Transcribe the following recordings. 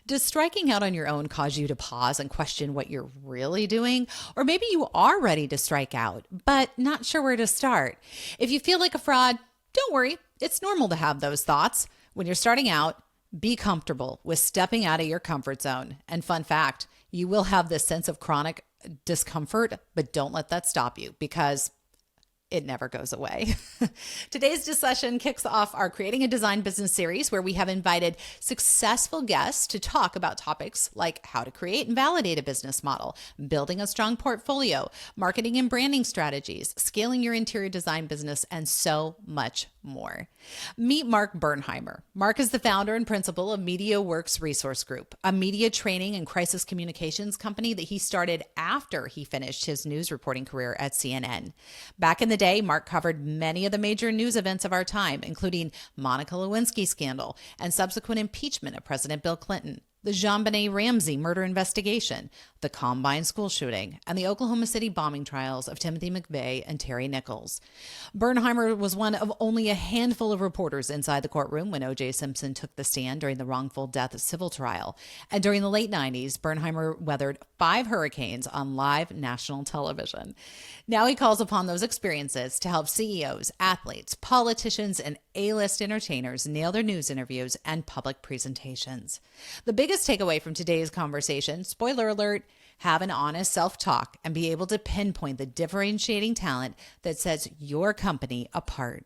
Does striking out on your own cause you to pause and question what you're really doing? Or maybe you are ready to strike out, but not sure where to start. If you feel like a fraud, don't worry. It's normal to have those thoughts. When you're starting out, be comfortable with stepping out of your comfort zone. And fun fact, you will have this sense of chronic discomfort, but don't let that stop you because it never goes away. Today's discussion kicks off our Creating a Design Business series, where we have invited successful guests to talk about topics like how to create and validate a business model, building a strong portfolio, marketing and branding strategies, scaling your interior design business, and so much more. Meet Mark Bernheimer. Mark is the founder and principal of MediaWorks Resource Group, a media training and crisis communications company that he started after he finished his news reporting career at CNN. Back in the day, Mark covered many of the major news events of our time, including Monica Lewinsky scandal and subsequent impeachment of President Bill Clinton, the JonBenet Ramsey murder investigation, the Columbine school shooting, and the Oklahoma City bombing trials of Timothy McVeigh and Terry Nichols. Bernheimer was one of only a handful of reporters inside the courtroom when O.J. Simpson took the stand during the wrongful death civil trial. And during the late 90s, Bernheimer weathered 5 hurricanes on live national television. Now he calls upon those experiences to help CEOs, athletes, politicians, and A-list entertainers nail their news interviews and public presentations. The biggest takeaway from today's conversation, spoiler alert, have an honest self-talk and be able to pinpoint the differentiating talent that sets your company apart.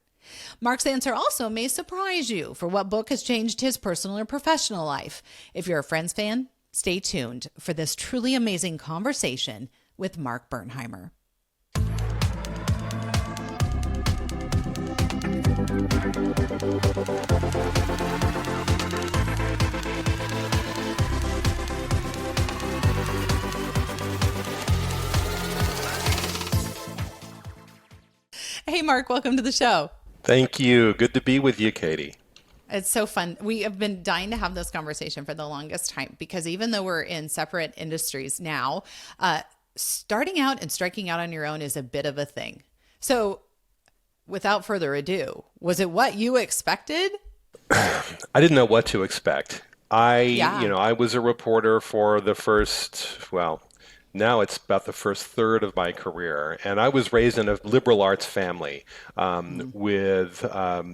Mark's answer also may surprise you for what book has changed his personal or professional life. If you're a Friends fan, stay tuned for this truly amazing conversation with Mark Bernheimer. Hey, Mark, welcome to the show. Thank you. Good to be with you, Katie. It's so fun. We have been dying to have this conversation for the longest time because even though we're in separate industries now, starting out and striking out on your own is a bit of a thing. So without further ado, was it what you expected? I didn't know what to expect. I was a reporter for the first, now it's about the first third of my career. And I was raised in a liberal arts family with, a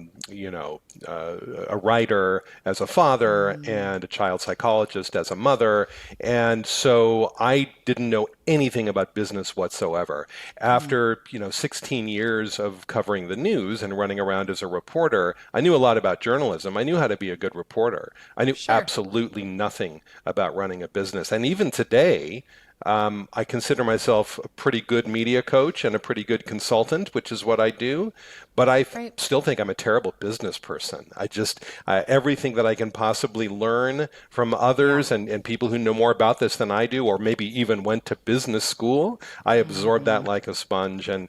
writer as a father and a child psychologist as a mother. And so I didn't know anything about business whatsoever. After, 16 years of covering the news and running around as a reporter, I knew a lot about journalism. I knew how to be a good reporter. I knew absolutely nothing about running a business. And even today, I consider myself a pretty good media coach and a pretty good consultant, which is what I do. But I still think I'm a terrible business person. I just, everything that I can possibly learn from others and people who know more about this than I do, or maybe even went to business school, I absorb that like a sponge and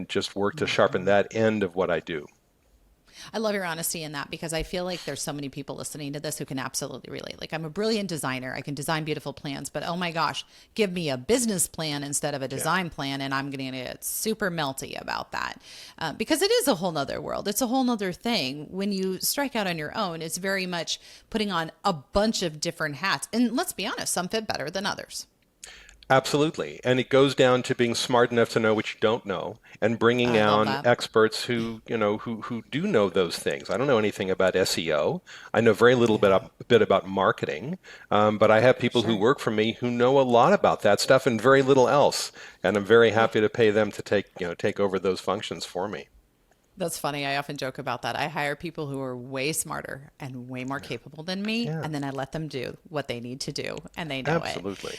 just work to sharpen that end of what I do. I love your honesty in that because I feel like there's so many people listening to this who can absolutely relate. Like, I'm a brilliant designer. I can design beautiful plans, but oh my gosh, give me a business plan instead of a design plan. And I'm going to get super melty about that because it is a whole nother world. It's a whole nother thing. When you strike out on your own, it's very much putting on a bunch of different hats. And let's be honest, some fit better than others. Absolutely. And it goes down to being smart enough to know what you don't know and bringing down experts who do know those things. I don't know anything about SEO. I know very little bit about marketing, but I have people who work for me who know a lot about that stuff and very little else. And I'm very happy to pay them to take over those functions for me. That's funny. I often joke about that. I hire people who are way smarter and way more capable than me, and then I let them do what they need to do, and they know it. Absolutely.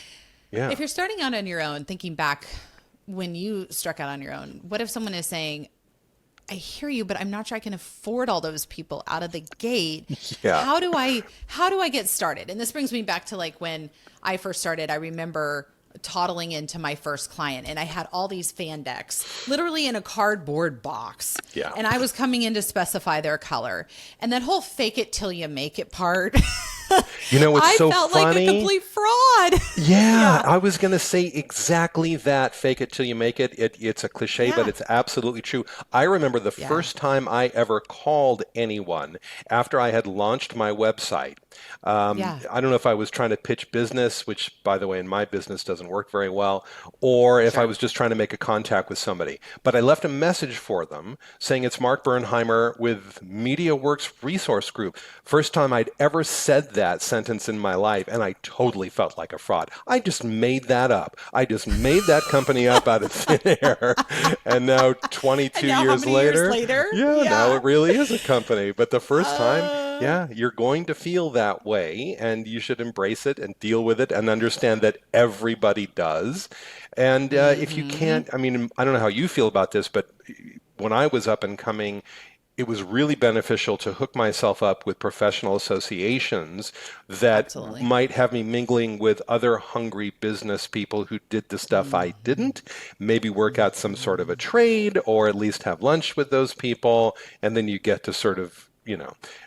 Yeah. If you're starting out on your own, thinking back when you struck out on your own, what if someone is saying, I hear you, but I'm not sure I can afford all those people out of the gate. Yeah. How do I get started? And this brings me back to like when I first started. I remember toddling into my first client and I had all these fan decks literally in a cardboard box. Yeah. And I was coming in to specify their color. And that whole fake it till you make it part You know, it's I so felt like a funny. complete fraud. Yeah, Yeah. I was going to say exactly that. Fake it till you make it. It's a cliche, but Yeah. it's absolutely true. I remember the Yeah. first time I ever called anyone after I had launched my website. Yeah. I don't know if I was trying to pitch business, which, by the way, in my business doesn't work very well, or if I Sure. was just trying to make a contact with somebody. But I left a message for them saying it's Mark Bernheimer with MediaWorks Resource Group. First time I'd ever said that sentence in my life, and I totally felt like a fraud. I just made that up. I just made that company up out of thin air. And now, And 22 now, how years many years later, later? yeah, now Yeah. it really is a company. But the first time, Uh, yeah, you're going to feel that way, and you should embrace it and deal with it and understand that everybody does. And if you mm-hmm. can't, I mean, I don't know how you feel about this, but when I was up and coming, it was really beneficial to hook myself up with professional associations that Absolutely. might have me mingling with other hungry business people who did the stuff I Mm-hmm. didn't, maybe work out some sort of a Mm-hmm. trade or at least have lunch with those people. And then you get to sort of,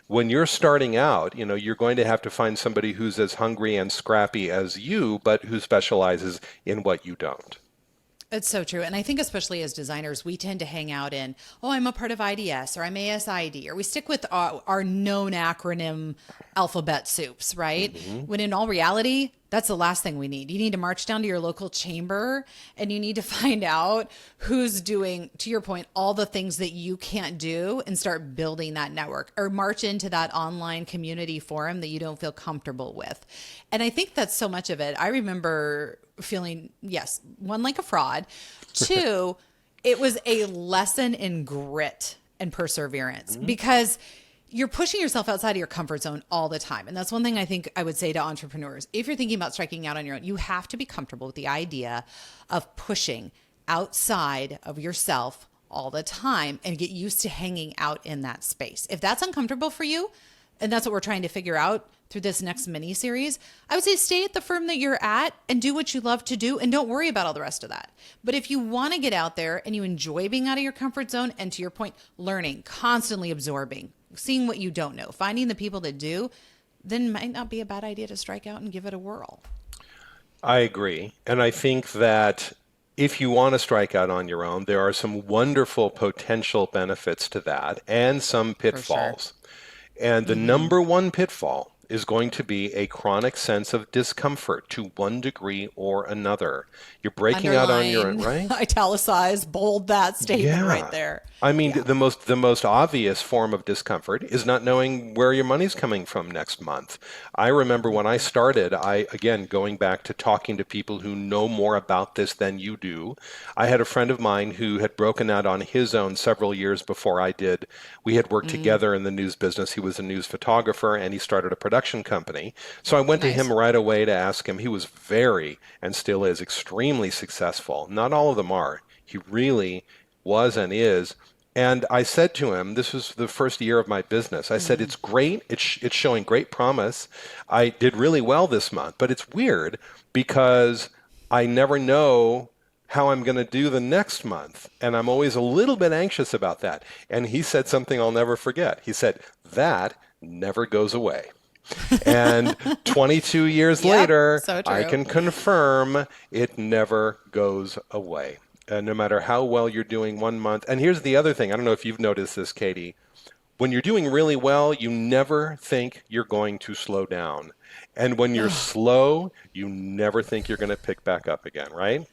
when you're starting out, you're going to have to find somebody who's as hungry and scrappy as you, but who specializes in what you don't. It's so true. And I think especially as designers, we tend to hang out in, oh, I'm a part of IDS or I'm ASID, or we stick with our known acronym alphabet soups, right? Hmm. When in all reality, that's the last thing we need. You need to march down to your local chamber and you need to find out who's doing, to your point, all the things that you can't do and start building that network, or march into that online community forum that you don't feel comfortable with. And I think that's so much of it. I remember feeling, yes, one, like a fraud. Two, it was a lesson in grit and perseverance, Hmm. because you're pushing yourself outside of your comfort zone all the time. And that's one thing I think I would say to entrepreneurs. If you're thinking about striking out on your own, you have to be comfortable with the idea of pushing outside of yourself all the time and get used to hanging out in that space. If that's uncomfortable for you, and that's what we're trying to figure out through this next mini series, I would say stay at the firm that you're at and do what you love to do and don't worry about all the rest of that. But if you want to get out there and you enjoy being out of your comfort zone, and to your point, learning, constantly absorbing, seeing what you don't know, finding the people that do, then it might not be a bad idea to strike out and give it a whirl. I agree. And I think that if you want to strike out on your own, there are some wonderful potential benefits to that and some For sure. pitfalls. And the Mm-hmm. number one pitfall is going to be a chronic sense of discomfort to one degree or another. You're breaking out on your own, Underline, right? italicize, bold that statement right Yeah. there. I mean, Yeah. the most obvious form of discomfort is not knowing where your money's coming from next month. I remember when I started, again, going back to talking to people who know more about this than you do, I had a friend of mine who had broken out on his own several years before I did. We had worked Mm, together in the news business. He was a news photographer and he started a production company. So I went to him nice. right away to ask him. He was very, and still is, extremely successful. Not all of them are. He really was and is. And I said to him, this was the first year of my business. I said, Mm. it's great. It's showing great promise. I did really well this month, but it's weird because I never know how I'm going to do the next month. And I'm always a little bit anxious about that. And he said something I'll never forget. He said, that never goes away. And 22 years Yep. later, So I true. can confirm it never goes away. No matter how well you're doing one month. And here's the other thing. I don't know if you've noticed this, Katie. When you're doing really well, you never think you're going to slow down. And when you're slow, you never think you're going to pick back up again, right?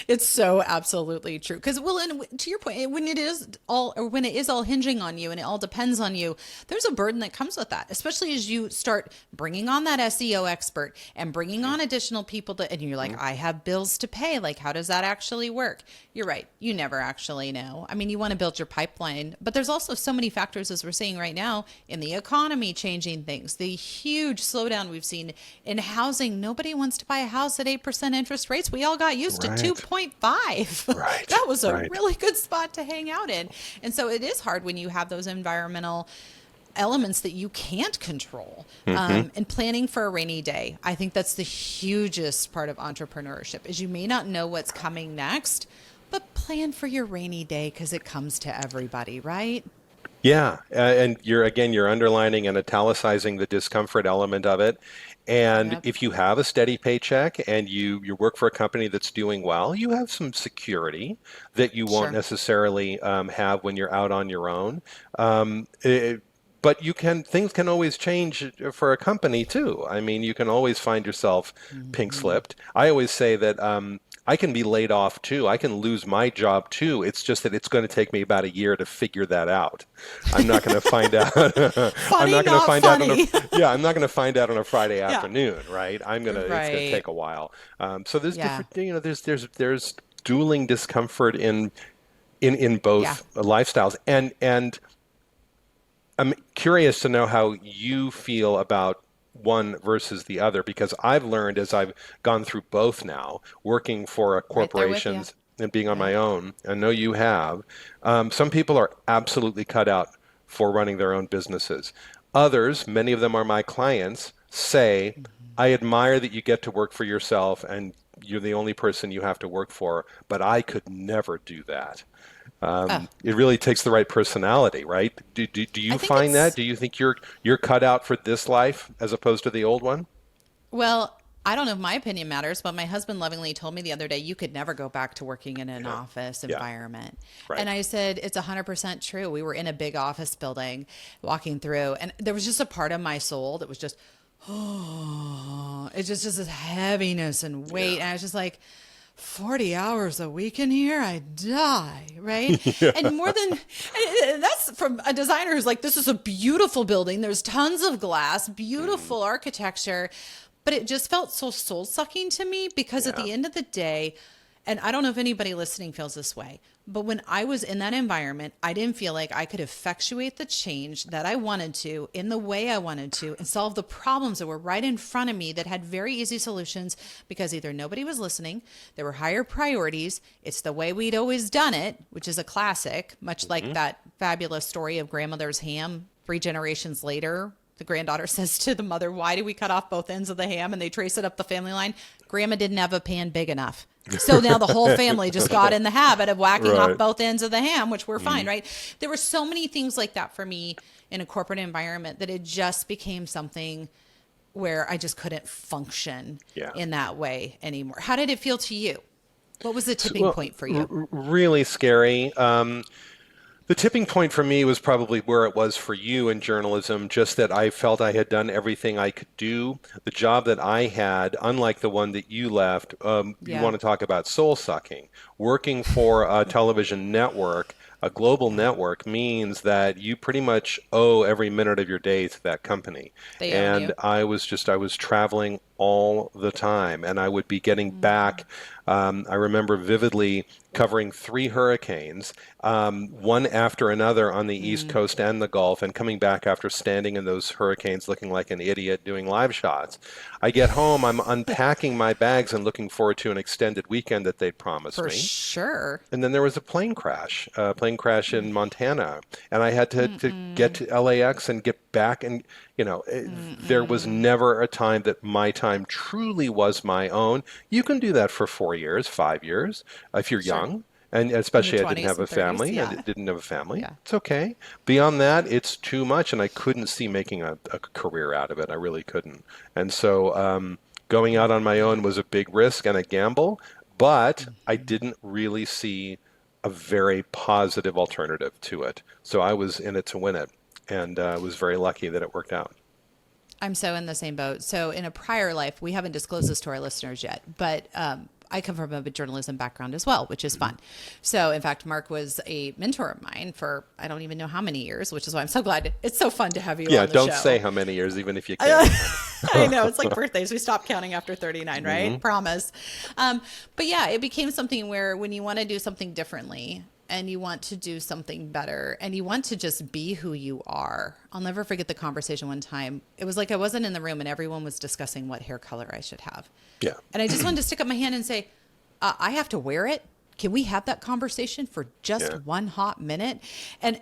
It's so absolutely true. Because, well, and to your point, when it is all, or when it is all hinging on you and it all depends on you, there's a burden that comes with that, especially as you start bringing on that SEO expert and bringing on additional people to, and you're like, Mhm. I have bills to pay. Like, how does that actually work? You're right. You never actually know. I mean, you want to build your pipeline, but there's also so many factors, as we're seeing right now, in the economy changing things, the huge slowdown we've seen in housing. Nobody wants to buy a house at 8% interest rates. We all got used to Right, 2.5. right, That was a right. really good spot to hang out in. And so it is hard when you have those environmental elements that you can't control. Hmm. And planning for a rainy day, I think that's the hugest part of entrepreneurship, is you may not know what's coming next, but plan for your rainy day, because it comes to everybody, right? Yeah, and you're underlining and italicizing the discomfort element of it. And Yep. if you have a steady paycheck and you work for a company that's doing well, you have some security that you won't Sure. necessarily have when you're out on your own. Um, it, but things can always change for a company too. I mean, you can always find yourself pink Hmm. slipped. I always say that I can be laid off too. I can lose my job too. It's just that it's going to take me about a year to figure that out. I'm not going to find out. I'm Funny, not going to not find out funny. I'm not going to find out on a Friday Yeah. afternoon, right? It's going to Right. take a while. So there's Yeah. different, there's dueling discomfort in Yeah. both lifestyles. And I'm curious to know how you feel about one versus the other because I've learned as I've gone through both now, working for Right there with you. corporations and being on my Yep. own. I know you have. Some people are absolutely cut out for running their own businesses. Others, many of them are my clients, say, I admire that you get to work for yourself and you're the only person you have to work for, but I could never do that. Oh, It really takes the right personality, right? Do I you think find that? it's, Do you think you're cut out for this life as opposed to the old one? well, I don't know if my opinion matters, but my husband lovingly told me the other day, you could never go back to working in an Yeah, office yeah, environment. right. And I said, it's 100% true. We were in a big office building walking through, and there was just a part of my soul that was just, oh, it's just this heaviness and weight. Yeah, And I was just like, 40 hours a week in here, I die, right? And more than and that's from a designer who's like, this is a beautiful building. There's tons of glass, mm, beautiful architecture. But it just felt so soul sucking to me because at yeah, the end of the day, and I don't know if anybody listening feels this way, but when I was in that environment, I didn't feel like I could effectuate the change that I wanted to in the way I wanted to and solve the problems that were right in front of me that had very easy solutions because either nobody was listening, there were higher priorities, it's the way we'd always done it, which is a classic, much like hmm that fabulous story of grandmother's ham 3 generations later. The granddaughter says to the mother, why do we cut off both ends of the ham? And they trace it up the family line. Grandma didn't have a pan big enough. So now the whole family just got in the habit of whacking off right. both ends of the ham, which were fine, Mm, right? There were so many things like that for me in a corporate environment that it just became something where I just couldn't function yeah. in that way anymore. How did it feel to you? What was the So, tipping well, point for you? really scary. The tipping point for me was probably where it was for you in journalism, just that I felt I had done everything I could do. The job that I had, unlike the one that you left, you Yeah. want to talk about soul sucking. Working for a television network, a global Yeah. network, means that you pretty much owe every minute of your day to that company. They own And you. I was traveling all the time, and I would be getting back. I remember vividly covering 3 hurricanes, one after another on the East Mm. Coast and the Gulf, and coming back after standing in those hurricanes looking like an idiot doing live shots. I get home, I'm unpacking my bags and looking forward to an extended weekend that they'd promised For me. sure. And then there was a plane crash in Montana, and I had to get Mm-mm. to LAX and get back. And, there was Mm-mm. never a time that my time truly was my own. You can do that for 4 years, 5 years, if you're Sure. young. And In your especially I didn't 20s have a and 30s. family and Yeah. didn't have a family. Yeah. It's okay. Beyond that, it's too much, and I couldn't see making a career out of it. I really couldn't. And so going out on my own was a big risk and a gamble, but I didn't really see a very positive alternative to it. So I was in it to win it, and I was very lucky that it worked out. I'm so in the same boat. So in a prior life, we haven't disclosed this to our listeners yet, but I come from a journalism background as well, which is Mhm. fun. So in fact, Mark was a mentor of mine for I don't even know how many years, which is why I'm so glad. It's so fun to have you Yeah, on the don't say show. how many years, even if you can. I know it's like birthdays. We stop counting after 39, right? hmm Promise. But yeah, it became something where when you want to do something differently and you want to do something better and you want to just be who you are. I'll never forget the conversation one time. It was like I wasn't in the room and everyone was discussing what hair color I should have. Yeah. And I just wanted to stick up my hand and say, I have to wear it. Can we have that conversation for just Yeah. one hot minute? And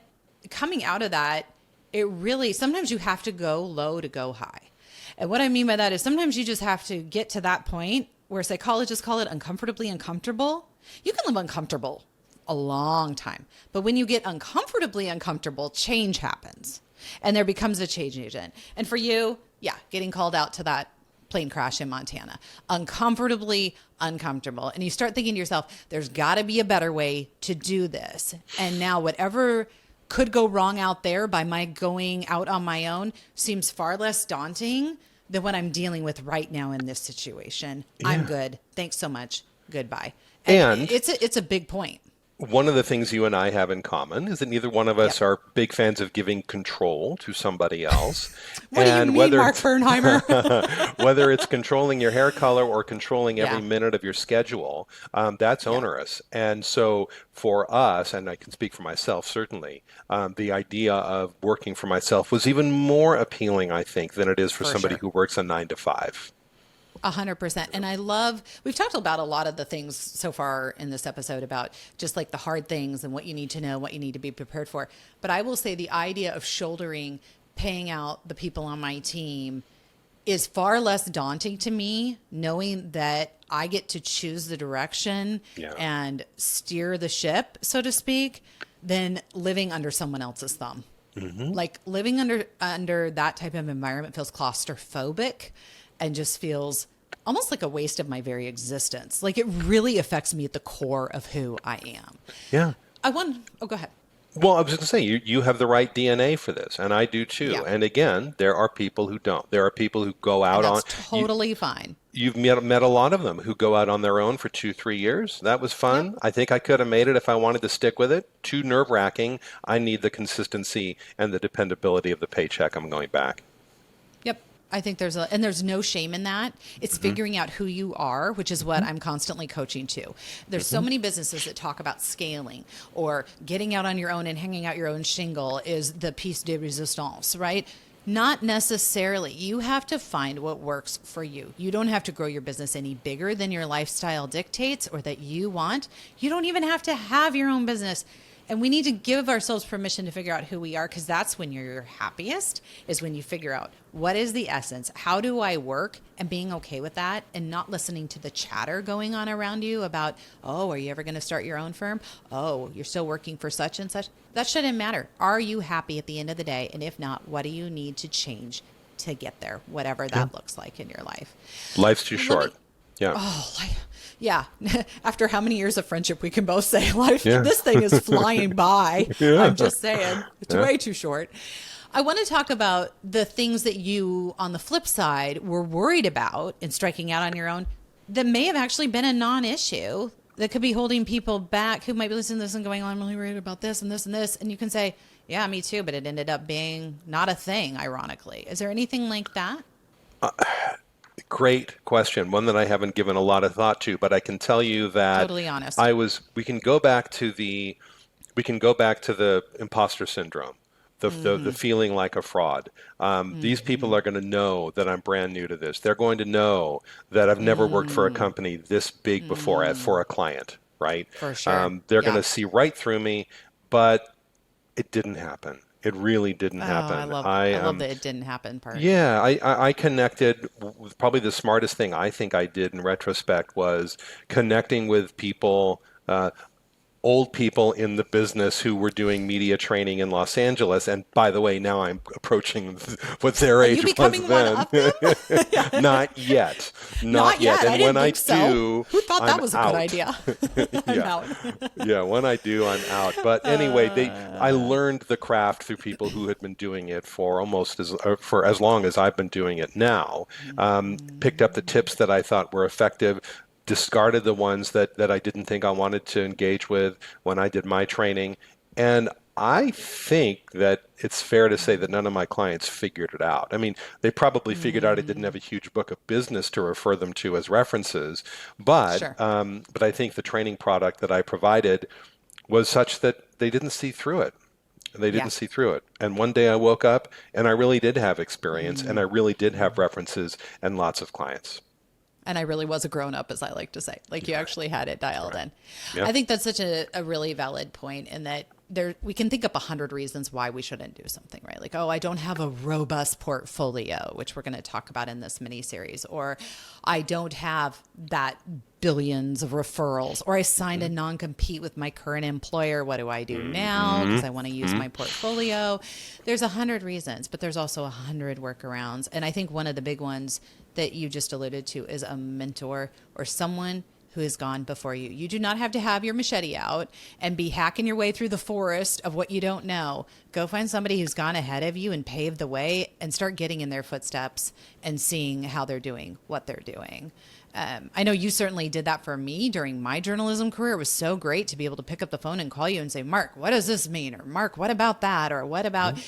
coming out of that, it really, sometimes you have to go low to go high. And what I mean by that is sometimes you just have to get to that point where psychologists call it uncomfortably uncomfortable. You can live uncomfortable a long time. But when you get uncomfortably uncomfortable, change happens and there becomes a change agent. And for you, yeah, getting called out to that plane crash in Montana, uncomfortably uncomfortable. And you start thinking to yourself, there's got to be a better way to do this. And now whatever could go wrong out there by my going out on my own seems far less daunting than what I'm dealing with right now in this situation. Yeah. I'm good. Thanks so much. Goodbye. And it's a big point. One of the things you and I have in common is that neither one of us are big fans of giving control to somebody else. What do you mean, Mark Bernheimer? Whether it's controlling your hair color or controlling every minute of your schedule, that's onerous. And so for us, and I can speak for myself certainly, the idea of working for myself was even more appealing, I think, than it is for somebody who works a 9 to 5. 100%. And we've talked about a lot of the things so far in this episode about just like the hard things and what you need to know, what you need to be prepared for. But I will say the idea of shouldering, paying out the people on my team is far less daunting to me, knowing that I get to choose the direction and steer the ship, so to speak, than living under someone else's thumb. Mm-hmm. Like living under that type of environment feels claustrophobic and just feels almost like a waste of my very existence. Like it really affects me at the core of who I am. Yeah. Go ahead. Well, I was going to say, you have the right DNA for this, and I do too. Yeah. And again, there are people who don't. There are people who go out on... That's totally fine. You've met a lot of them who go out on their own for 2-3 years. That was fun. Yep. I think I could have made it if I wanted to stick with it. Too nerve-wracking. I need the consistency and the dependability of the paycheck. I'm going back. Yep. I think there's no shame in that. It's figuring out who you are, which is what I'm constantly coaching to. There's so many businesses that talk about scaling or getting out on your own and hanging out your own shingle is the piece de resistance, right? Not necessarily. You have to find what works for you. You don't have to grow your business any bigger than your lifestyle dictates or that you want. You don't even have to have your own business. And we need to give ourselves permission to figure out who we are, because that's when you're your happiest, is when you figure out what is the essence, how do I work, and being okay with that and not listening to the chatter going on around you about, oh, are you ever going to start your own firm? Oh, you're still working for such and such. That shouldn't matter. Are you happy at the end of the day? And if not, what do you need to change to get there, whatever that looks like in your life? Life's too short. Yeah. Yeah. After how many years of friendship, we can both say this thing is flying by. Yeah. I'm just saying it's way too short. I want to talk about the things that you, on the flip side, were worried about in striking out on your own that may have actually been a non-issue that could be holding people back who might be listening to this and going, oh, I'm really worried about this and this and this. And you can say, yeah, me too. But it ended up being not a thing, ironically. Is there anything like that? Great question. One that I haven't given a lot of thought to, but I can tell you that totally honest. We can go back to the imposter syndrome, the feeling like a fraud. These people are going to know that I'm brand new to this. They're going to know that I've never worked for a company this big before for a client, right? For sure. They're going to see right through me, but it didn't happen. It really didn't happen. I love that it didn't happen part. Yeah, I connected with probably the smartest thing I think I did in retrospect was connecting with people, old people in the business who were doing media training in Los Angeles. And by the way, now I'm approaching what their age was then. One of them? Not yet. Not yet. And when I do, who thought that was a good idea? I'm out. Yeah, when I do, I'm out. But anyway, I learned the craft through people who had been doing it for for as long as I've been doing it now. Picked up the tips that I thought were effective, discarded the ones that I didn't think I wanted to engage with when I did my training. And I think that it's fair to say that none of my clients figured it out. I mean, they probably figured out I didn't have a huge book of business to refer them to as references, but I think the training product that I provided was such that they didn't see through it. They didn't see through it. And one day I woke up and I really did have experience and I really did have references and lots of clients. And I really was a grown-up, as I like to say. Like you actually had it dialed in. Yep. I think that's such a really valid point in that we can think up 100 reasons why we shouldn't do something, right? Like, oh, I don't have a robust portfolio, which we're going to talk about in this mini series, or I don't have that billions of referrals, or I signed a non-compete with my current employer. What do I do now? Because I want to use my portfolio. There's 100 reasons, but there's also 100 workarounds. And I think one of the big ones that you just alluded to is a mentor or someone who has gone before you. You do not have to have your machete out and be hacking your way through the forest of what you don't know. Go find somebody who's gone ahead of you and paved the way and start getting in their footsteps and seeing how they're doing what they're doing. I know you certainly did that for me during my journalism career. It was so great to be able to pick up the phone and call you and say, Mark, what does this mean? Or Mark, what about that? Or what about...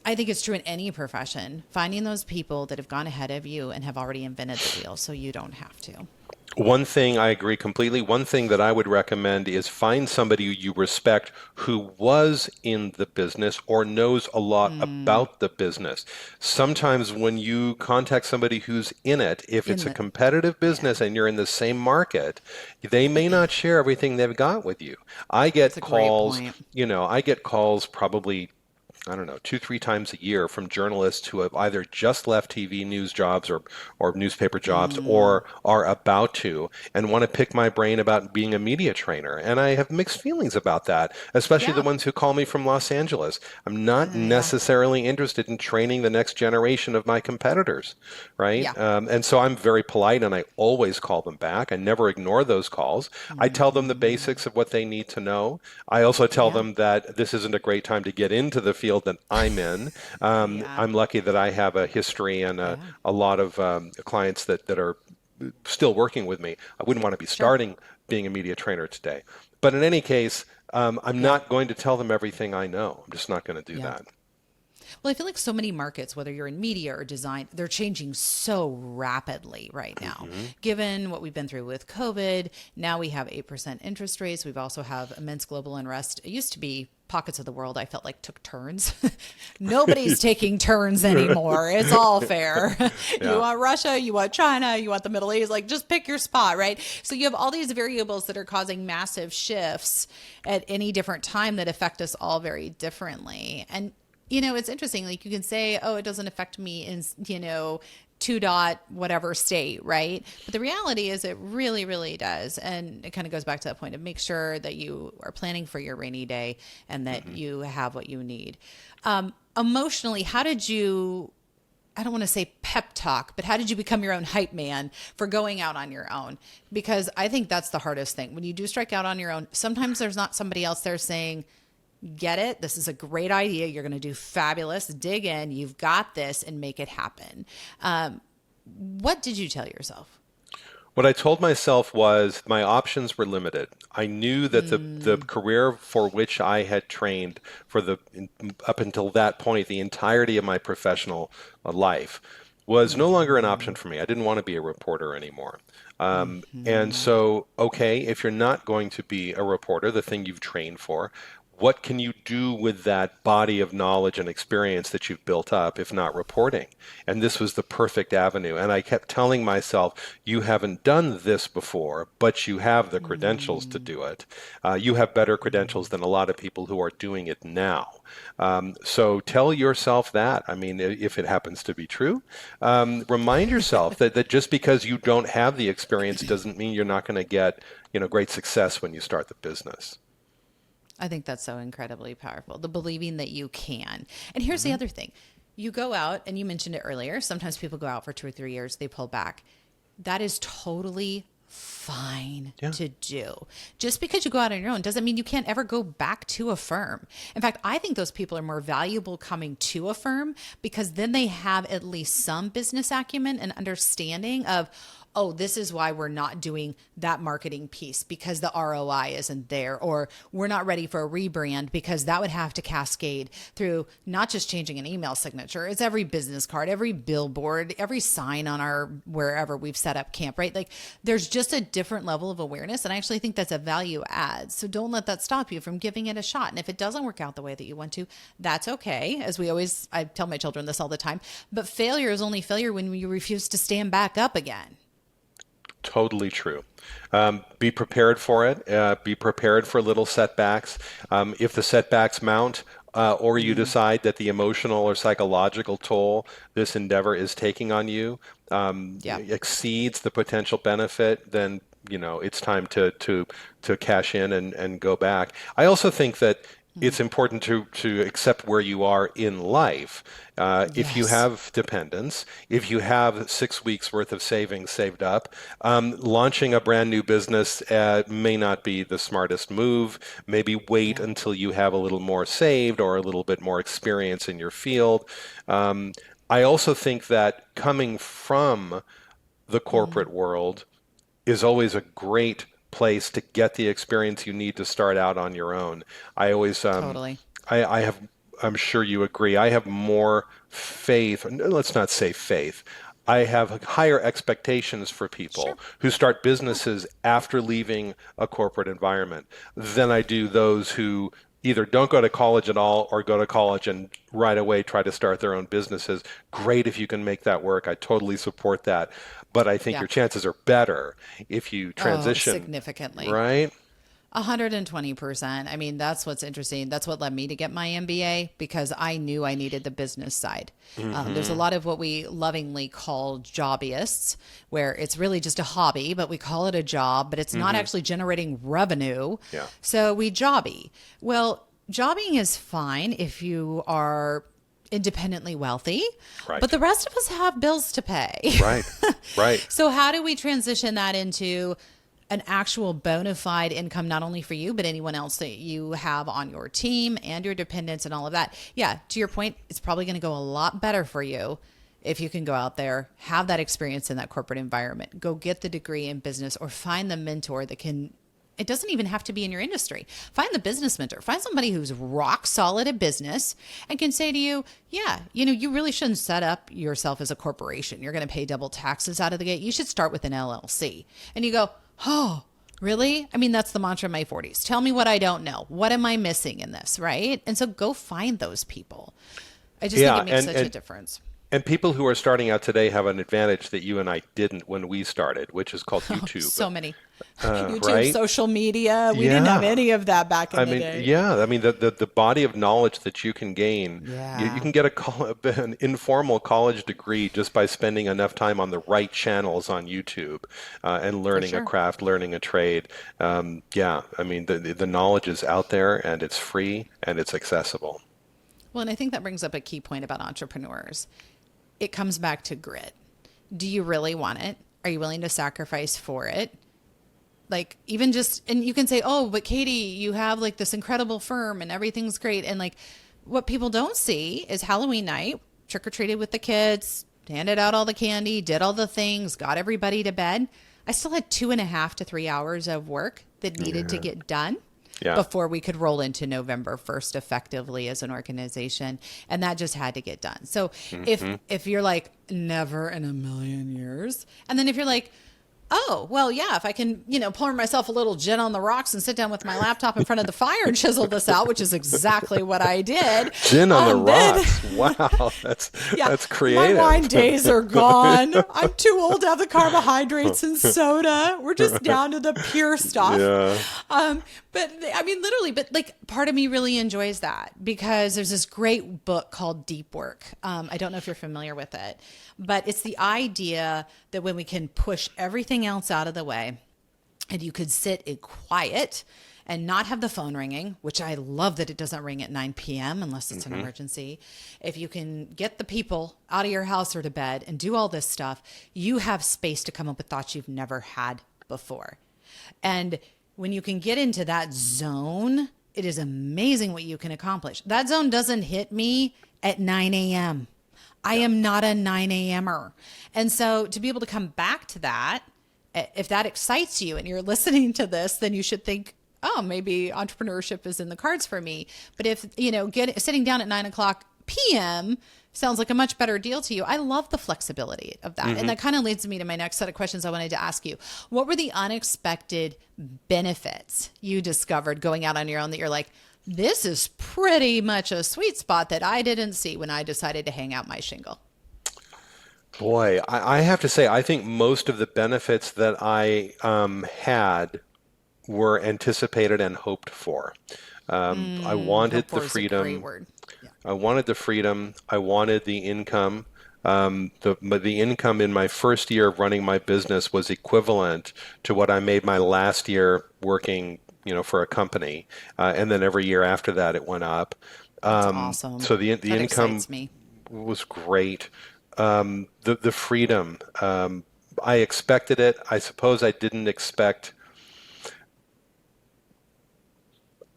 I think it's true in any profession, finding those people that have gone ahead of you and have already invented the wheel so you don't have to. One thing I agree completely. One thing that I would recommend is find somebody you respect who was in the business or knows a lot about the business. Sometimes when you contact somebody who's in it, if it's a competitive business and you're in the same market, they may not share everything they've got with you. I get calls, I get calls probably, I don't know, 2-3 times a year from journalists who have either just left TV news jobs or newspaper jobs or are about to and want to pick my brain about being a media trainer. And I have mixed feelings about that, especially the ones who call me from Los Angeles. I'm not necessarily interested in training the next generation of my competitors, right? And so I'm very polite and I always call them back. I never ignore those calls. I tell them the basics of what they need to know. I also tell them that this isn't a great time to get into the field that I'm in. I'm lucky that I have a history and a lot of clients that are still working with me. I wouldn't want to be starting being a media trainer today. But in any case, I'm not going to tell them everything I know. I'm just not going to do that. Well, I feel like so many markets, whether you're in media or design, they're changing so rapidly right now. Given what we've been through with COVID, now we have 8% interest rates. We've also have immense global unrest. It used to be pockets of the world I felt like took turns. Nobody's taking turns anymore. It's all fair. You want Russia, you want China, you want the Middle East, like just pick your spot, right? So you have all these variables that are causing massive shifts at any different time that affect us all very differently. And it's interesting. Like you can say, oh, it doesn't affect me in, 2 dot whatever state, right? But the reality is it really, really does. And it kind of goes back to that point of make sure that you are planning for your rainy day and that you have what you need. Emotionally, how did you, I don't want to say pep talk, but how did you become your own hype man for going out on your own? Because I think that's the hardest thing. When you do strike out on your own, sometimes there's not somebody else there saying, get it? This is a great idea. You're going to do fabulous. Dig in. You've got this and make it happen. What did you tell yourself? What I told myself was my options were limited. I knew that the career for which I had trained up until that point, the entirety of my professional life, was no longer an option for me. I didn't want to be a reporter anymore. And so, okay, if you're not going to be a reporter, the thing you've trained for, what can you do with that body of knowledge and experience that you've built up, if not reporting? And this was the perfect avenue. And I kept telling myself, you haven't done this before, but you have the credentials to do it. You have better credentials than a lot of people who are doing it now. So tell yourself that. I mean, if it happens to be true, remind yourself that just because you don't have the experience doesn't mean you're not going to get, great success when you start the business. I think that's so incredibly powerful, the believing that you can. And here's the other thing. You go out, and you mentioned it earlier, sometimes people go out for 2 or 3 years, they pull back. That is totally fine to do. Just because you go out on your own doesn't mean you can't ever go back to a firm. In fact, I think those people are more valuable coming to a firm because then they have at least some business acumen and understanding of, oh, this is why we're not doing that marketing piece because the ROI isn't there, or we're not ready for a rebrand because that would have to cascade through not just changing an email signature. It's every business card, every billboard, every sign on our wherever we've set up camp, right? Like there's just a different level of awareness. And I actually think that's a value add. So don't let that stop you from giving it a shot. And if it doesn't work out the way that you want to, that's okay. I tell my children this all the time, but failure is only failure when you refuse to stand back up again. Totally true. Be prepared for it. Be prepared for little setbacks. If the setbacks mount, or you decide that the emotional or psychological toll this endeavor is taking on you Yeah. exceeds the potential benefit, then it's time to cash in and go back. I also think that it's important to accept where you are in life. If you Yes. have dependents, if you have 6 weeks worth of savings saved up, launching a brand new business may not be the smartest move. Maybe wait Yeah. until you have a little more saved or a little bit more experience in your field. I also think that coming from the corporate world is always a great place to get the experience you need to start out on your own. I always, Totally. I have, I'm sure you agree, I have more faith, let's not say faith. I have higher expectations for people Sure. who start businesses after leaving a corporate environment than I do those who either don't go to college at all or go to college and right away try to start their own businesses. Great if you can make that work. I totally support that. But I think Yeah. your chances are better if you Oh, transition, significantly. right? 120%. I mean, that's what's interesting. That's what led me to get my MBA because I knew I needed the business side. There's a lot of what we lovingly call jobbyists, where it's really just a hobby, but we call it a job, but it's not actually generating revenue. Yeah. So we jobby. Well, jobbing is fine if you are independently wealthy, Right. but the rest of us have bills to pay. Right. Right. So how do we transition that into an actual bona fide income, not only for you, but anyone else that you have on your team and your dependents and all of that? Yeah, to your point, it's probably going to go a lot better for you if you can go out there, have that experience in that corporate environment, go get the degree in business or find the mentor that can. It doesn't even have to be in your industry. Find the business mentor. Find somebody who's rock solid at business and can say to you, yeah, you really shouldn't set up yourself as a corporation. You're going to pay double taxes out of the gate. You should start with an LLC. And you go, oh, really? I mean, that's the mantra of my 40s. Tell me what I don't know. What am I missing in this, right? And so go find those people. I just think Yeah. it makes such a And difference. And people who are starting out today have an advantage that you and I didn't when we started, which is called YouTube. So many. YouTube, right? social media. We didn't have Yeah. any of that back in I the mean, day. yeah. I mean, the body of knowledge that you can gain, you Yeah. can get an informal college degree just by spending enough time on the right channels on YouTube and learning a sure. craft, learning a trade. Yeah, I mean, the knowledge is out there and it's free and it's accessible. Well, and I think that brings up a key point about entrepreneurs. It comes back to grit. Do you really want it? Are you willing to sacrifice for it? Like even just, and you can say, oh, but Katie, you have like this incredible firm and everything's great. And like what people don't see is Halloween night, trick or treated with the kids, handed out all the candy, did all the things, got everybody to bed. I still had 2.5 to 3 hours of work that needed to get done Yeah. before we could roll into November 1st effectively as an organization. And that just had to get done. So if you're like, never in a million years, and then if you're like, oh, well, yeah, if I can, pour myself a little gin on the rocks and sit down with my laptop in front of the fire and chisel this out, which is exactly what I did. Gin on the then- rocks. Wow, that's Yeah, creative. my wine days are gone. I'm too old to have the carbohydrates and soda. We're just down to the pure stuff. Yeah. But I mean, literally, but like part of me really enjoys that because there's this great book called Deep Work. I don't know if you're familiar with it, but it's the idea that when we can push everything else out of the way and you could sit in quiet and not have the phone ringing, which I love that it doesn't ring at 9 p.m. unless it's an emergency. If you can get the people out of your house or to bed and do all this stuff, you have space to come up with thoughts you've never had before. And when you can get into that zone, it is amazing what you can accomplish. That zone doesn't hit me at 9 a.m. I am not a 9 a.m.er. And so to be able to come back to that, if that excites you and you're listening to this, then you should think, oh, maybe entrepreneurship is in the cards for me. But if, sitting down at 9 p.m. sounds like a much better deal to you. I love the flexibility of that. And that kind of leads me to my next set of questions I wanted to ask you. What were the unexpected benefits you discovered going out on your own that you're like, this is pretty much a sweet spot that I didn't see when I decided to hang out my shingle? Boy, I have to say, I think most of the benefits that I had were anticipated and hoped for. I wanted Hope the for is a great freedom. word. Yeah. I wanted the freedom. I wanted the income. The income in my first year of running my business was equivalent to what I made my last year working, for a company, and then every year after that it went up. That's awesome. So the That income excites me. was great. The freedom, I expected it. I suppose I didn't expect.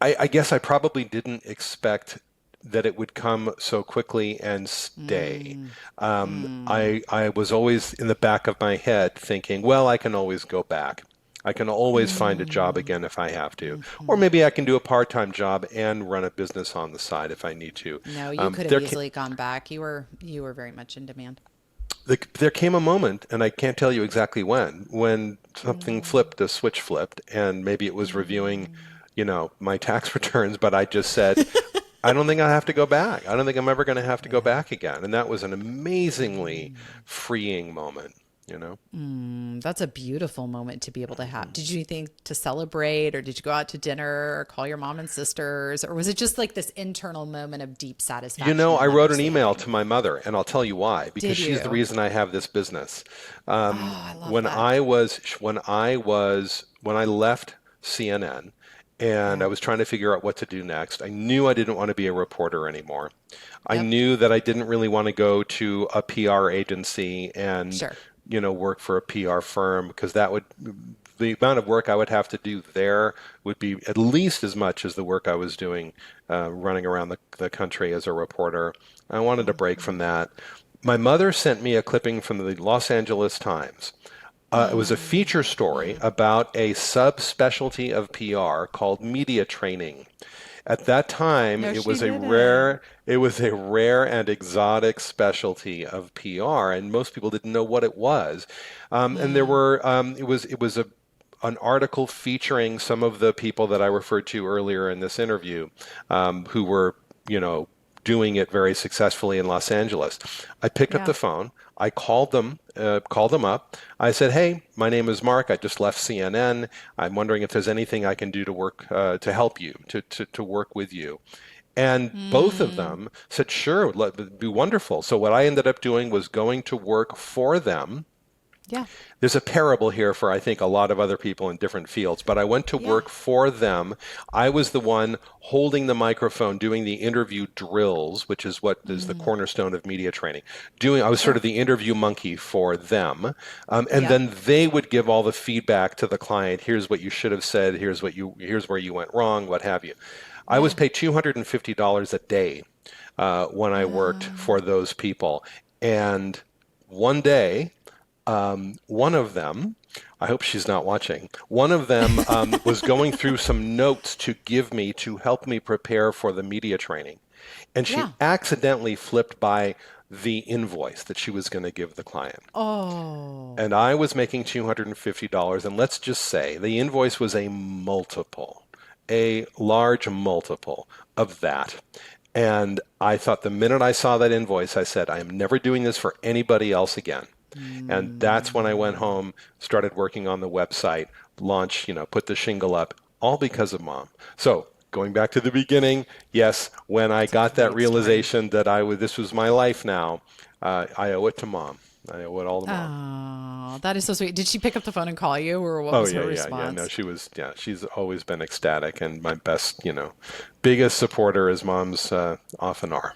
I guess I probably didn't expect that it would come so quickly and stay. Mm, mm, I was always in the back of my head thinking, well, I can always go back. I can always find a job mm, again if I have to. Or mhm. maybe I can do a part-time job and run a business on the side if I need to. No, you could have There came, easily gone back. You were very much in demand. there came a moment, and I can't tell you exactly when something Mm, flipped, a switch flipped, and maybe it was reviewing, mm. my tax returns, but I just said, I don't think I have to go back. I don't think I'm ever going to have to go Yeah. back again. And that was an amazingly Mm. freeing moment. That's a beautiful moment to be able to have. Did you think to celebrate, or did you go out to dinner or call your mom and sisters, or was it just like this internal moment of deep satisfaction I and wrote an email understanding? to my mother, and I'll tell you why, because Did she's the you? reason I have this business. Oh, I love that. When I left CNN and I Yeah. was trying to figure out what to do next, I knew I didn't want to be a reporter anymore. I Yep. knew that I didn't really want to go to a PR agency and, Sure. work for a PR firm, because the amount of work I would have to do there would be at least as much as the work I was doing running around the country as a reporter. I wanted a break from that. My mother sent me a clipping from the Los Angeles Times. It was a feature story Mm. about a subspecialty of PR called media training. At that time, No, she didn't. it was a rare and exotic specialty of PR, and most people didn't know what it was. And there Mm. were it was an article featuring some of the people that I referred to earlier in this interview, who were, doing it very successfully in Los Angeles. I picked up Yeah. the phone. I called them up. I said, "Hey, my name is Mark. I just left CNN. I'm wondering if there's anything I can do to work to help you, to work with you." And both of Mm. them said, "Sure, it'd be wonderful." So what I ended up doing was going to work for them. Yeah. There's a parable here for, I think, a lot of other people in different fields, but I went to Yeah. work for them. I was the one holding the microphone, doing the interview drills, which is what is the Mm. cornerstone of media training. I was sort Sure. of the interview monkey for them. And Yep. then they would give all the feedback to the client. Here's what you should have said. Here's where you went wrong, what have you. I was Yeah. paid $250 a day when I worked for Um, those people. And one day, one of them, I hope she's not watching, one of them was going through some notes to give me to help me prepare for the media training. And she yeah. accidentally flipped by the invoice that she was going to give the client. Oh. And I was making $250. And let's just say the invoice was a large multiple of that. And I thought, the minute I saw that invoice, I said, I am never doing this for anybody else again. And that's when I went Mm. home, started working on the website, launched, put the shingle up, all because of mom. So going back to the beginning, yes, when I That's a got that great story. realization that this was my life now, I owe it to mom. I owe it all to mom. Oh, that is so sweet. Did she pick up the phone and call you, or what Oh was yeah, her yeah, yeah. No, response? she's always been ecstatic, and my best, biggest supporter, as moms often are.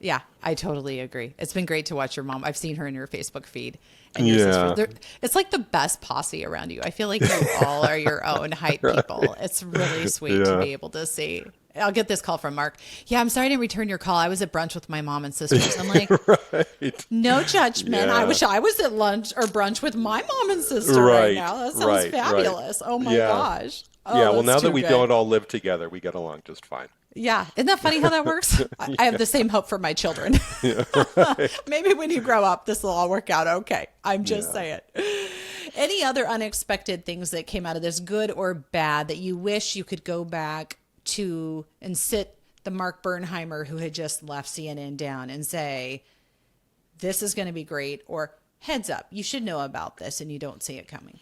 Yeah, I totally agree. It's been great to watch your mom. I've seen her in your Facebook feed and your sisters. Yeah, It's like the best posse around you. I feel like you all are your own hype right. people. It's really sweet to Yeah, be able to see. I'll get this call from Mark. Yeah, I'm sorry to return your call. I was at brunch with my mom and sisters. I'm like, right. no judgment. I Yeah, wish I was at lunch or brunch with my mom and sister right right, now. That sounds right. fabulous. Oh my Yeah, gosh. yeah. Oh, Well, that's now that too we good. don't all live together, we get along just fine. Yeah. Isn't that funny how that works? I have the same hope for my children. Yeah, right. Maybe when you grow up, this will all work out okay. I'm just Yeah. saying. Any other unexpected things that came out of this, good or bad, that you wish you could go back to and sit the Mark Bernheimer who had just left CNN down and say, this is going to be great, or heads up, you should know about this and you don't see it coming?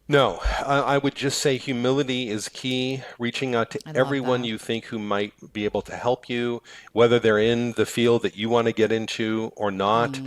No, I would just say humility is key. Reaching out to I love everyone that. you think who might be able to help you, whether they're in the field that you want to get into or not.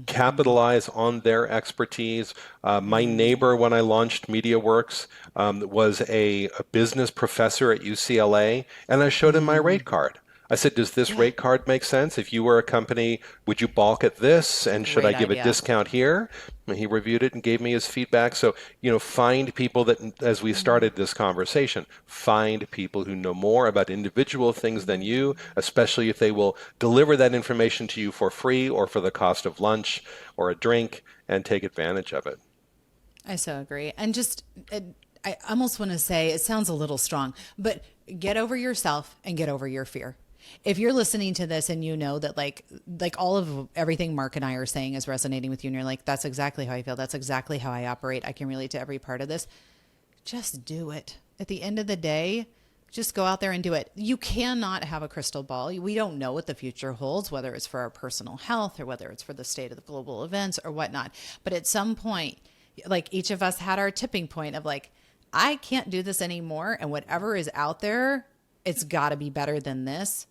Capitalize on their expertise. My neighbor, when I launched MediaWorks, was a business professor at UCLA, and I showed him my rate card. I said, does this Yeah, rate card make sense? If you were a company, would you balk at this? And should I great give a idea. discount here? And he reviewed it and gave me his feedback. So, find people that, as we started this conversation, find people who know more about individual things than you, especially if they will deliver that information to you for free or for the cost of lunch or a drink, and take advantage of it. I so agree. And just, I almost want to say it sounds a little strong, but get over yourself and get over your fear. If you're listening to this and you know that like all of everything Mark and I are saying is resonating with you, and you're like, that's exactly how I feel. That's exactly how I operate. I can relate to every part of this. Just do it. At the end of the day, just go out there and do it. You cannot have a crystal ball. We don't know what the future holds, whether it's for our personal health or whether it's for the state of the global events or whatnot. But at some point, like each of us had our tipping point of like, I can't do this anymore. And whatever is out there, it's got to be better than this.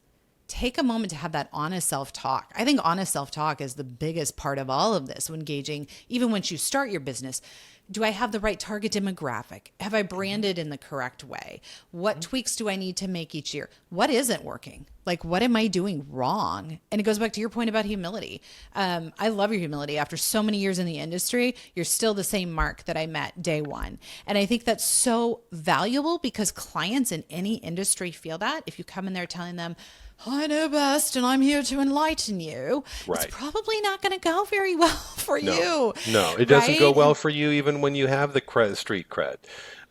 Take a moment to have that honest self-talk. I think honest self-talk is the biggest part of all of this when engaging, even once you start your business. Do I have the right target demographic? Have I branded in the correct way? What tweaks do I need to make each year? What isn't working? Like, what am I doing wrong? And it goes back to your point about humility. I love your humility. After so many years in the industry, you're still the same Mark that I met day one. And I think that's so valuable because clients in any industry feel that. If you come in there telling them, I know best and I'm here to enlighten you, it's Right. probably not going to go very well for No, you, no, it doesn't go right? well for you even when you have the street cred.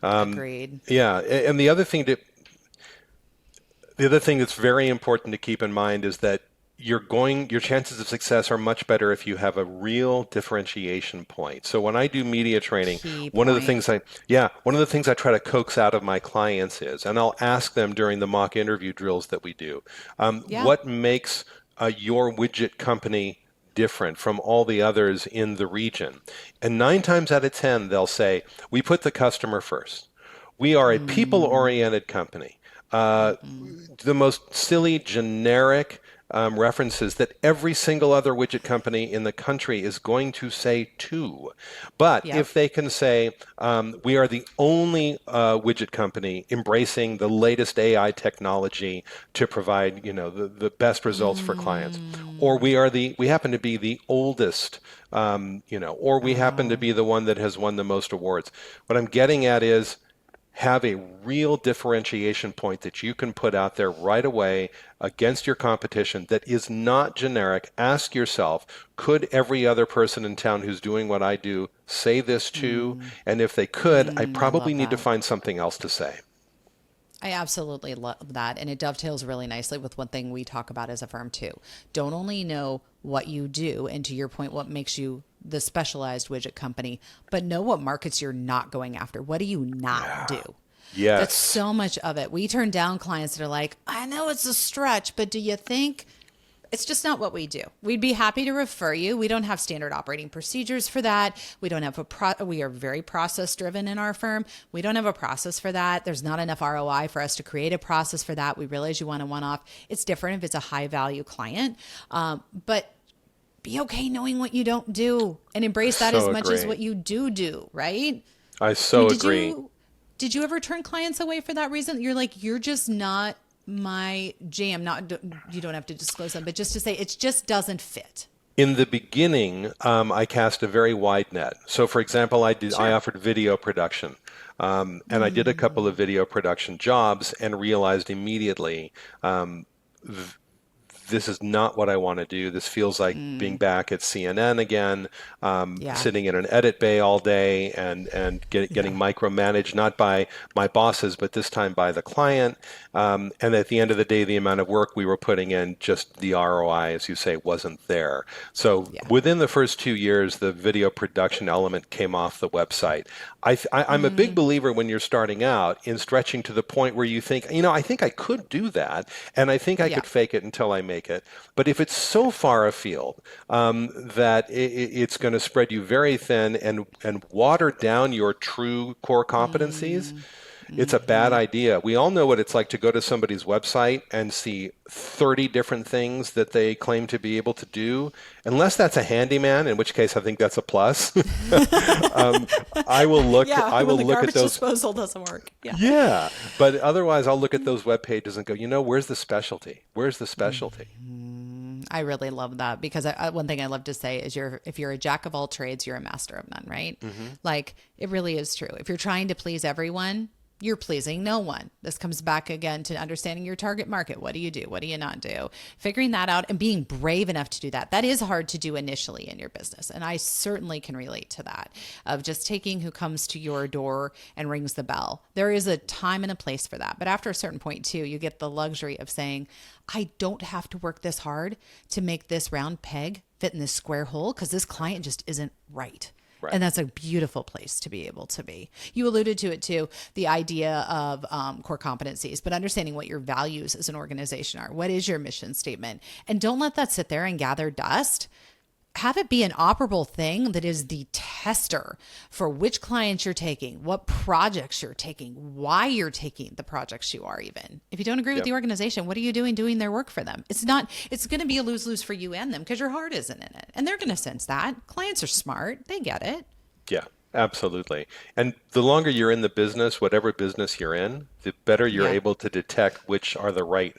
Agreed. Yeah, and the other thing that's very important to keep in mind is that your chances of success are much better if you have a real differentiation point. So when I do media training, Key one of the point. things I try to coax out of my clients is, and I'll ask them during the mock interview drills that we do, Yeah. what makes your widget company different from all the others in the region? And 9 times out of 10, they'll say, we put the customer first. We are a people-oriented company. Uh, the most silly, generic references that every single other widget company in the country is going to say too. But Yep. if they can say, we are the only widget company embracing the latest AI technology to provide, the best results for clients, or we happen to be the oldest, or we happen to Oh, be the one that has won the most awards. What I'm getting at is have a real differentiation point that you can put out there right away against your competition that is not generic. Ask yourself, could every other person in town who's doing what I do say this too? And if they could, I I probably love need to that. find something else to say. I absolutely love that. And it dovetails really nicely with one thing we talk about as a firm too. Don't only know what you do, and to your point, what makes you the specialized widget company, but know what markets you're not going after. What do you not do? That's Yes. so much of it. We turn down clients that are like, I know it's a stretch, but do you think it's just not what we do? We'd be happy to refer you. We don't have standard operating procedures for that. We don't have we are very process driven in our firm. We don't have a process for that. There's not enough ROI for us to create a process for that. We realize you want a one-off. It's different if it's a high value client. But be okay knowing what you don't do and embrace that as So much as agree. what you do, right? I I mean, so agree. did you ever turn clients away for that reason? You're like, you're just not my jam. Not you don't have to disclose them, but just to say it just doesn't fit. In the beginning, I cast a very wide net. So, for example, I Sure. offered video production, and I did a couple of video production jobs and realized immediately this is not what I want to do. This feels like being back at CNN again, Yeah. sitting in an edit bay all day getting Yeah. micromanaged, not by my bosses, but this time by the client. And at the end of the day, the amount of work we were putting in, just the ROI, as you say, wasn't there. So Yeah. within the first 2 years, the video production element came off the website. I'm a big believer when you're starting out in stretching to the point where you think, I think I could do that, and I think I Yeah. could fake it until I make take it. But if it's so far afield that it's going to spread you very thin and water down your true core competencies, it's a bad idea. We all know what it's like to go to somebody's website and see 30 different things that they claim to be able to do. Unless that's a handyman, in which case I think that's a plus. I will look. I will when the look at garbage those. disposal doesn't work. Yeah. Yeah, but otherwise, I'll look at those web pages and go, where's the specialty? Where's the specialty? I really love that because one thing I love to say is if you're a jack of all trades, you're a master of none, right? Like it really is true. If you're trying to please everyone, you're pleasing no one. This comes back again to understanding your target market. What do you do? What do you not do? Figuring that out and being brave enough to do that. That is hard to do initially in your business. And I certainly can relate to that of just taking who comes to your door and rings the bell. There is a time and a place for that. But after a certain point too, you get the luxury of saying, I don't have to work this hard to make this round peg fit in this square hole because this client just isn't right. Right. And that's a beautiful place to be able to be. You alluded to it too, the idea of core competencies, but understanding what your values as an organization are. What is your mission statement? And don't let that sit there and gather dust. Have it be an operable thing that is the tester for which clients you're taking, what projects you're taking, why you're taking the projects you are even. If you don't agree with the organization, what are you doing their work for them? It's going to be a lose-lose for you and them because your heart isn't in it. And they're going to sense that. Clients are smart. They get it. Yeah, absolutely. And the longer you're in the business, whatever business you're in, the better you're able to detect which are the right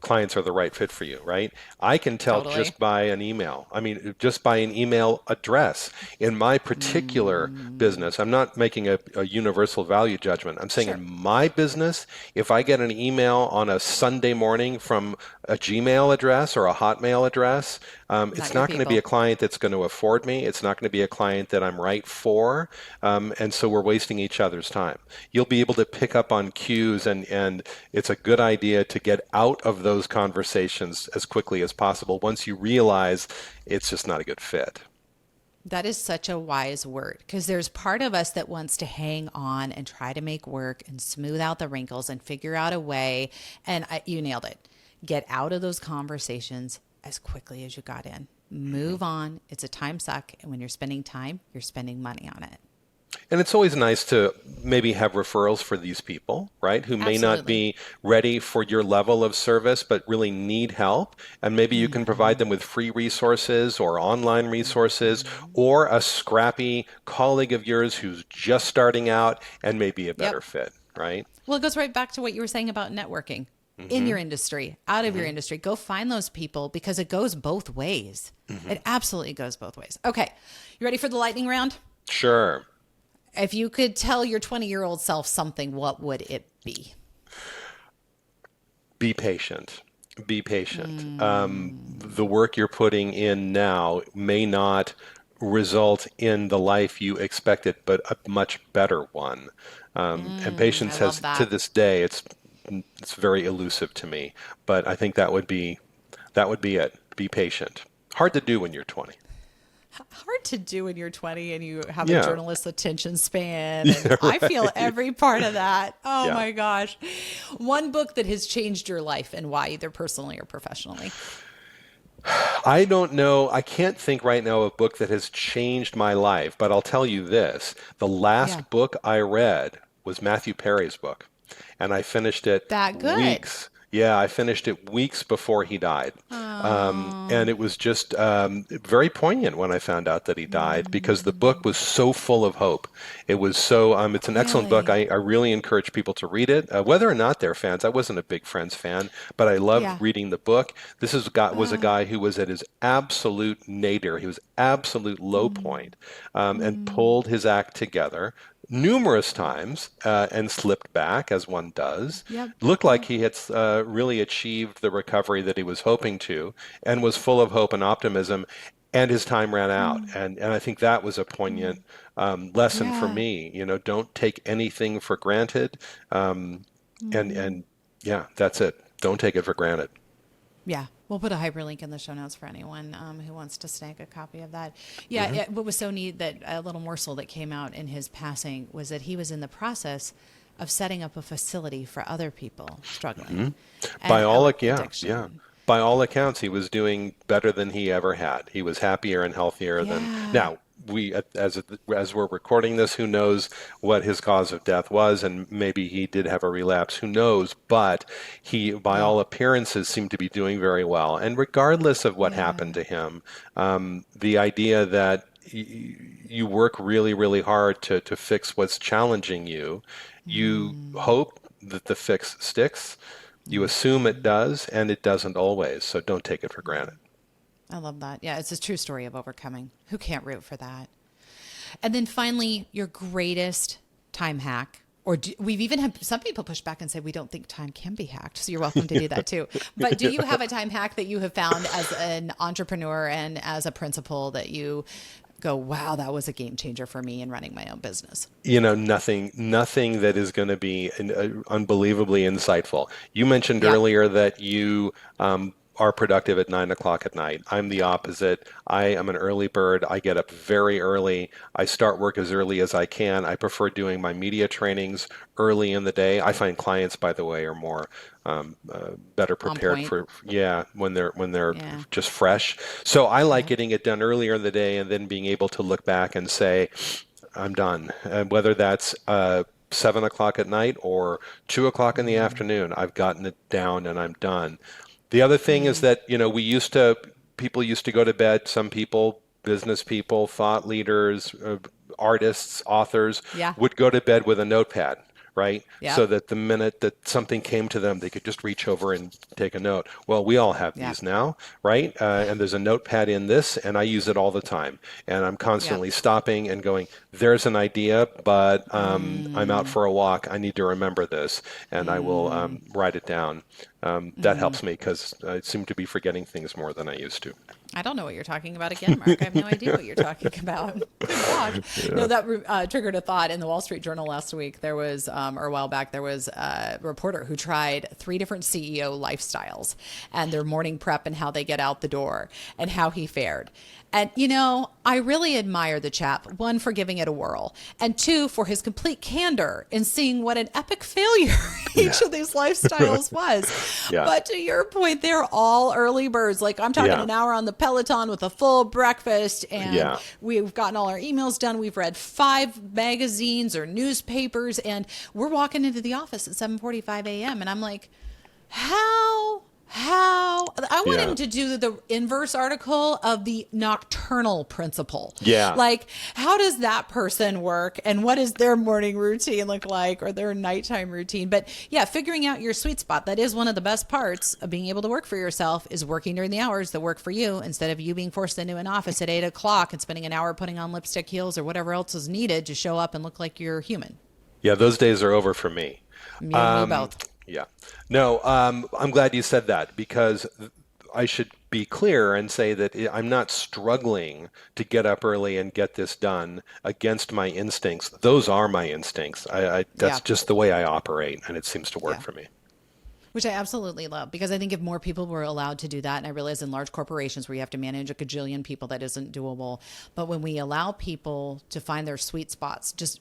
clients are the right fit for you, right? I can tell just by an email. I mean, just by an email address. In my particular business, I'm not making a universal value judgment. I'm saying in my business, if I get an email on a Sunday morning from a Gmail address or a Hotmail address, it's not going to be a client that's going to afford me. It's not going to be a client that I'm right for. And so we're wasting each other's time. You'll be able to pick up on cues, and it's a good idea to get out of those conversations as quickly as possible once you realize it's just not a good fit. That is such a wise word because there's part of us that wants to hang on and try to make work and smooth out the wrinkles and figure out a way. And you nailed it. Get out of those conversations as quickly as you got in. Move on. It's a time suck. And when you're spending time, you're spending money on it. And it's always nice to maybe have referrals for these people, right? Who may not be ready for your level of service, but really need help. And maybe you can provide them with free resources or online resources or a scrappy colleague of yours who's just starting out and may be a better fit, right? Well, it goes right back to what you were saying about networking. In your industry, out of your industry, go find those people because it goes both ways. It absolutely goes both ways. Okay. You ready for the lightning round? Sure. If you could tell your 20-year-old self something, what would it be? Be patient. Be patient. The work you're putting in now may not result in the life you expected, but a much better one. And patience has, to this day, it's very elusive to me. But I think that would be it. Be patient. Hard to do when you're 20. Hard to do when you're 20 and you have a journalist's attention span. And I feel every part of that. Oh my gosh. One book that has changed your life and why, either personally or professionally. I don't know. I can't think right now of a book that has changed my life, but I'll tell you this. The last book I read was Matthew Perry's book, and I finished it weeks. Yeah, I finished it weeks before he died. And it was just very poignant when I found out that he died because the book was so full of hope. It was so, it's an excellent book. I really encourage people to read it, whether or not they're fans. I wasn't a big Friends fan, but I loved reading the book. This was a guy who was at his absolute nadir. He was absolute low point, and pulled his act together numerous times and slipped back, as one does. Looked like he had really achieved the recovery that he was hoping to and was full of hope and optimism, and his time ran out. And I think that was a poignant lesson for me. Don't take anything for granted. And that's it. Don't take it for granted. Yeah. We'll put a hyperlink in the show notes for anyone who wants to snag a copy of that. Yeah, what was so neat, that a little morsel that came out in his passing was that he was in the process of setting up a facility for other people struggling. By all, addiction. by all accounts, he was doing better than he ever had. He was happier and healthier than Yeah. now. We, as we're recording this, who knows what his cause of death was, and maybe he did have a relapse. Who knows? But he, by Yeah. all appearances, seemed to be doing very well. And regardless of what happened Yeah. to him, the idea that you work really, really hard to fix what's challenging you, you Mm. hope that the fix sticks. You assume it does, and it doesn't always. So don't take it for granted. I love that. Yeah, it's a true story of overcoming. Who can't root for that? And then finally, your greatest time hack. Or we've even had some people push back and say, we don't think time can be hacked. So you're welcome to do that too. But do you have a time hack that you have found as an entrepreneur and as a principal that you go, wow, that was a game changer for me in running my own business? Nothing that is going to be unbelievably insightful. You mentioned Yeah. earlier that you are productive at 9 o'clock at night. I'm the opposite. I am an early bird. I get up very early. I start work as early as I can. I prefer doing my media trainings early in the day. I find clients, by the way, are more better On prepared point. for when they're Yeah. just fresh. So I like Yeah. getting it done earlier in the day and then being able to look back and say, I'm done. Whether that's 7 o'clock at night or 2 o'clock in the afternoon, I've gotten it down and I'm done. The other thing is that, people used to go to bed, some people, business people, thought leaders, artists, authors, Yeah. would go to bed with a notepad, right? So Yep. that the minute that something came to them, they could just reach over and take a note. Well, we all have Yep. these now, right? And there's a notepad in this, and I use it all the time. And I'm Yep. constantly stopping and going, there's an idea, but I'm out Mm. for a walk. I need to remember this, and I will Mm. write it down. That Mm. helps me because I seem to be forgetting things more than I used to. I don't know what you're talking about again, Mark. I have no idea what you're talking about. Good gosh. No, that triggered a thought in the Wall Street Journal last week. There was, or a while back, there was a reporter who tried 3 different CEO lifestyles and their morning prep and how they get out the door and how he fared. And, I really admire the chap, one, for giving it a whirl, and two, for his complete candor in seeing what an epic failure Yeah. each of these lifestyles was. Yeah. But to your point, they're all early birds. Like I'm talking Yeah. an hour on the Peloton with a full breakfast, and Yeah. we've gotten all our emails done. We've read 5 magazines or newspapers, and we're walking into the office at 7:45 a.m. And I'm like, how I want Yeah. him to do the inverse article of the nocturnal principle. Yeah. Like, how does that person work and what does their morning routine look like or their nighttime routine? But yeah, figuring out your sweet spot. That is one of the best parts of being able to work for yourself, is working during the hours that work for you instead of you being forced into an office at 8 o'clock and spending an hour putting on lipstick, heels, or whatever else is needed to show up and look like you're human. Yeah, those days are over for me. You and me both. Yeah. No, I'm glad you said that because I should be clear and say that I'm not struggling to get up early and get this done against my instincts. Those are my instincts. That's Yeah. just the way I operate, and it seems to work Yeah. for me. Which I absolutely love, because I think if more people were allowed to do that, and I realize in large corporations where you have to manage a gajillion people, that isn't doable. But when we allow people to find their sweet spots, just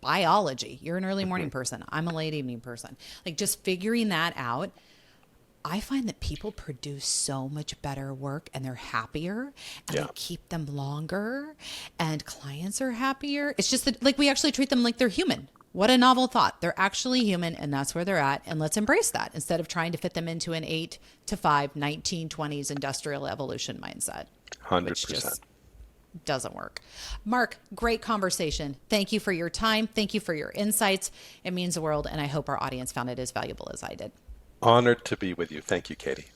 biology, you're an early morning person, I'm a late evening person, like just figuring that out, I find that people produce so much better work and they're happier and Yeah. they keep them longer and clients are happier. It's just that, like, we actually treat them like they're human. What a novel thought. They're actually human and that's where they're at. And let's embrace that instead of trying to fit them into an 8 to 5, 1920s industrial evolution mindset, which 100%. just doesn't work. Mark, great conversation. Thank you for your time. Thank you for your insights. It means the world. And I hope our audience found it as valuable as I did. Honored to be with you. Thank you, Katie.